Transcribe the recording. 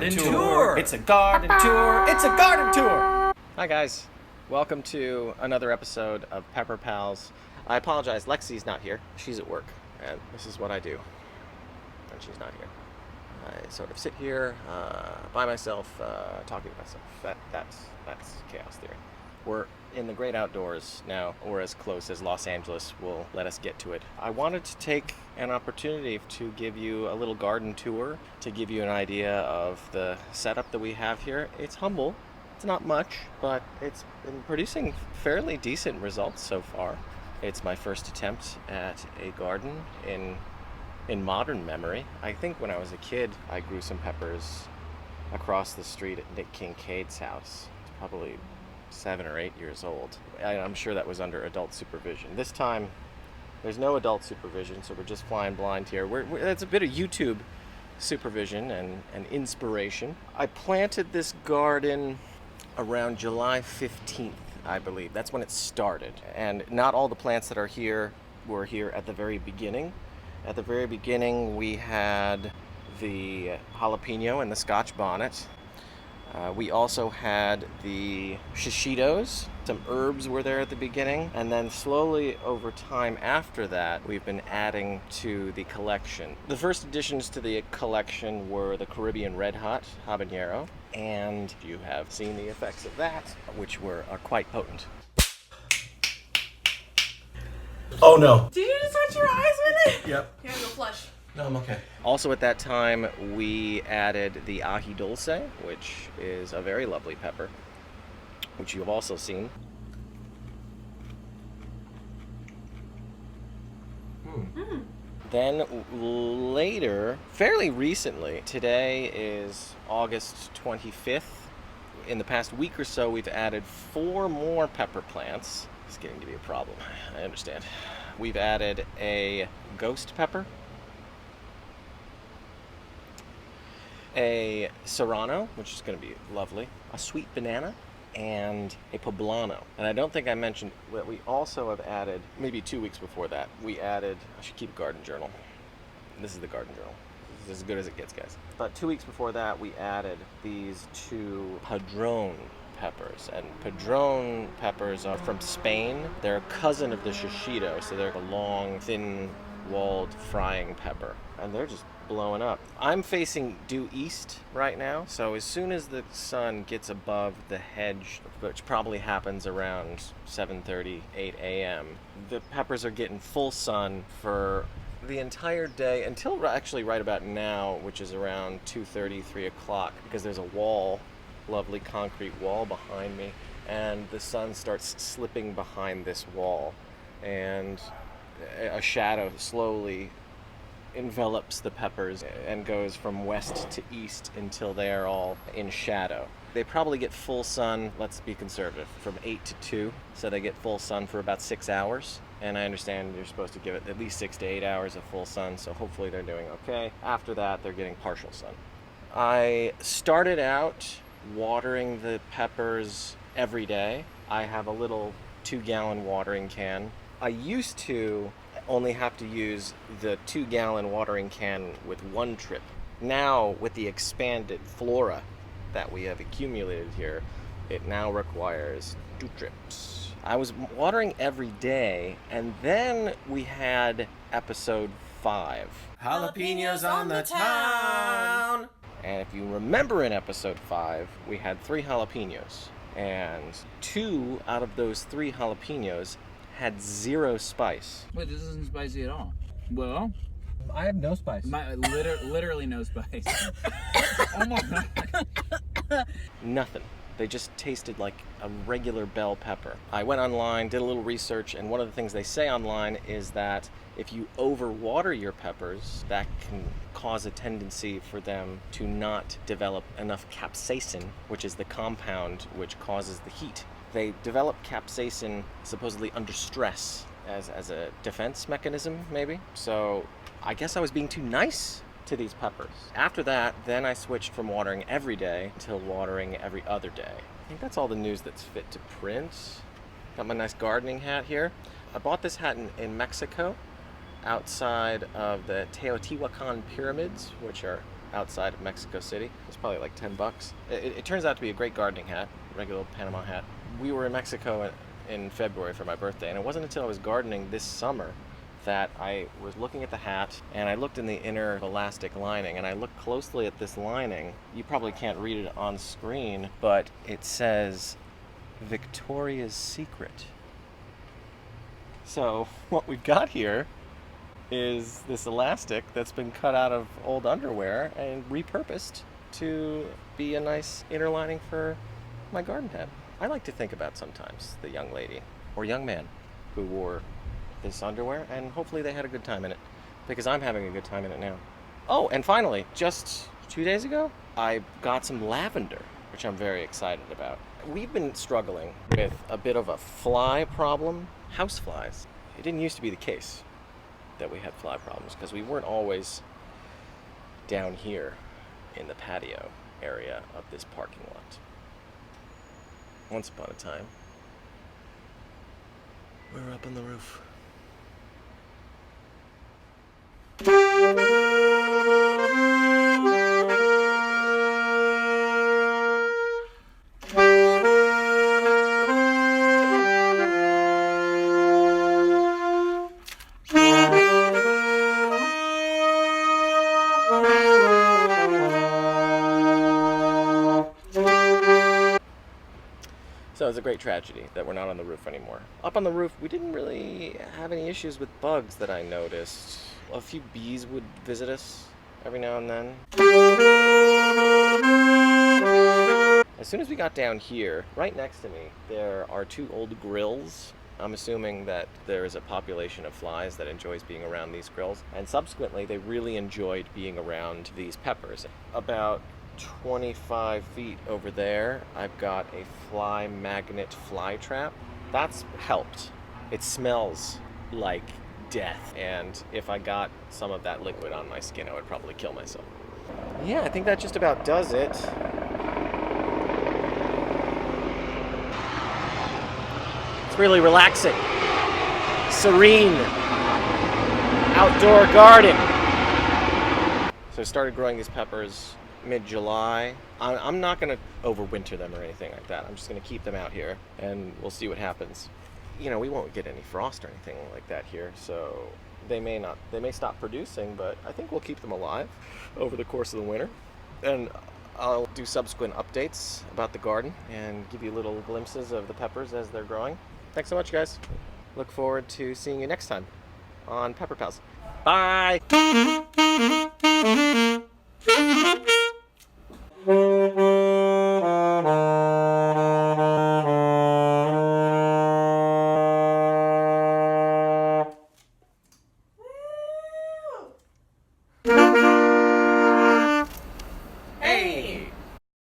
garden tour. It's a garden tour. It's a garden tour. Hi guys, welcome to another episode of Pepper Pals. I apologize, Lexi's not here. She's at work, and this is what I do when she's not here. I sort of sit here by myself, talking to myself. That's chaos theory. We're in the great outdoors now, or as close as Los Angeles will let us get to it. I wanted to take an opportunity to give you a little garden tour, to give you an idea of the setup that we have here. It's humble, it's not much, but it's been producing fairly decent results so far. It's my first attempt at a garden in modern memory. I think when I was a kid, I grew some peppers across the street at Nick Kincaid's house. It's probably 7 or 8 years old. I'm sure that was under adult supervision. This time, there's no adult supervision, so we're just flying blind here. It's a bit of YouTube supervision and inspiration. I planted this garden around July 15th, I believe. That's when it started. And not all the plants that are here were here at the very beginning. At the very beginning, we had the jalapeno and the Scotch bonnet. We also had the shishitos. Some herbs were there at the beginning. And then slowly over time after that, we've been adding to the collection. The first additions to the collection were the Caribbean Red Hot habanero. And you have seen the effects of that, which are quite potent. Oh no. Did you just touch your eyes with it? Yep. Here, go flush. No, I'm okay. Also at that time, we added the ají dulce, which is a very lovely pepper, which you have also seen. Then later, fairly recently, today is August 25th. In the past week or so, we've added 4 more pepper plants. It's getting to be a problem, I understand. We've added a ghost pepper, a serrano, which is going to be lovely, a sweet banana, and a poblano. And I don't think I mentioned that we also have added, maybe 2 weeks before that, I should keep a garden journal. This is the garden journal. This is as good as it gets, guys. But 2 weeks before that, we added these 2 padron peppers. And padron peppers are from Spain. They're a cousin of the shishito, so they're a long, thin-walled frying pepper. And they're just blowing up. I'm facing due east right now, so as soon as the sun gets above the hedge, which probably happens around 7:30, 8 a.m., the peppers are getting full sun for the entire day until actually right about now, which is around 2:30, 3 o'clock, because there's a wall, lovely concrete wall behind me, and the sun starts slipping behind this wall, and a shadow slowly envelops the peppers and goes from west to east until they are all in shadow. They probably get full sun, let's be conservative, from 8 to 2, so they get full sun for about 6 hours. And I understand you're supposed to give it at least 6 to 8 hours of full sun, so hopefully they're doing okay. After that, they're getting partial sun. I started out watering the peppers every day. I have a little 2-gallon watering can. I used to only have to use the 2-gallon watering can with 1 trip. Now, with the expanded flora that we have accumulated here, it now requires 2 trips. I was watering every day, and then we had episode 5. Jalapenos on the town! And if you remember in episode 5, we had 3 jalapenos. And 2 out of those 3 jalapenos had 0 spice. Wait, this isn't spicy at all. Well, I have no spice. Literally no spice. Oh my god. Nothing. They just tasted like a regular bell pepper. I went online, did a little research, and one of the things they say online is that if you overwater your peppers, that can cause a tendency for them to not develop enough capsaicin, which is the compound which causes the heat. They develop capsaicin supposedly under stress as a defense mechanism, maybe. So I guess I was being too nice to these peppers. After that, then I switched from watering every day to watering every other day. I think that's all the news that's fit to print. Got my nice gardening hat here. I bought this hat in Mexico, outside of the Teotihuacan pyramids, which are outside of Mexico City. It's probably like 10 bucks. It turns out to be a great gardening hat, regular Panama hat. We were in Mexico in February for my birthday, and it wasn't until I was gardening this summer that I was looking at the hat, and I looked in the inner elastic lining, and I looked closely at this lining. You probably can't read it on screen, but it says Victoria's Secret. So what we've got here is this elastic that's been cut out of old underwear and repurposed to be a nice inner lining for my garden hat. I like to think about sometimes the young lady or young man who wore this underwear, and hopefully they had a good time in it, because I'm having a good time in it now. Oh, and finally, just 2 days ago, I got some lavender, which I'm very excited about. We've been struggling with a bit of a fly problem, house flies. It didn't used to be the case that we had fly problems, because we weren't always down here in the patio area of this parking lot. Once upon a time, we were up on the roof. So it's a great tragedy that we're not on the roof anymore. Up on the roof, we didn't really have any issues with bugs that I noticed. A few bees would visit us every now and then. As soon as we got down here, right next to me, there are 2 old grills. I'm assuming that there is a population of flies that enjoys being around these grills. And subsequently, they really enjoyed being around these peppers. About 25 feet over there, I've got a fly magnet fly trap. That's helped. It smells like death, and if I got some of that liquid on my skin, I would probably kill myself. Yeah, I think that just about does it. It's really relaxing, serene, outdoor garden. So I started growing these peppers mid-July. I'm not going to overwinter them or anything like that. I'm just going to keep them out here, and we'll see what happens. You know, we won't get any frost or anything like that here, so they may stop producing, but I think we'll keep them alive over the course of the winter. And I'll do subsequent updates about the garden and give you little glimpses of the peppers as they're growing. Thanks so much, guys. Look forward to seeing you next time on Pepper Pals. Bye!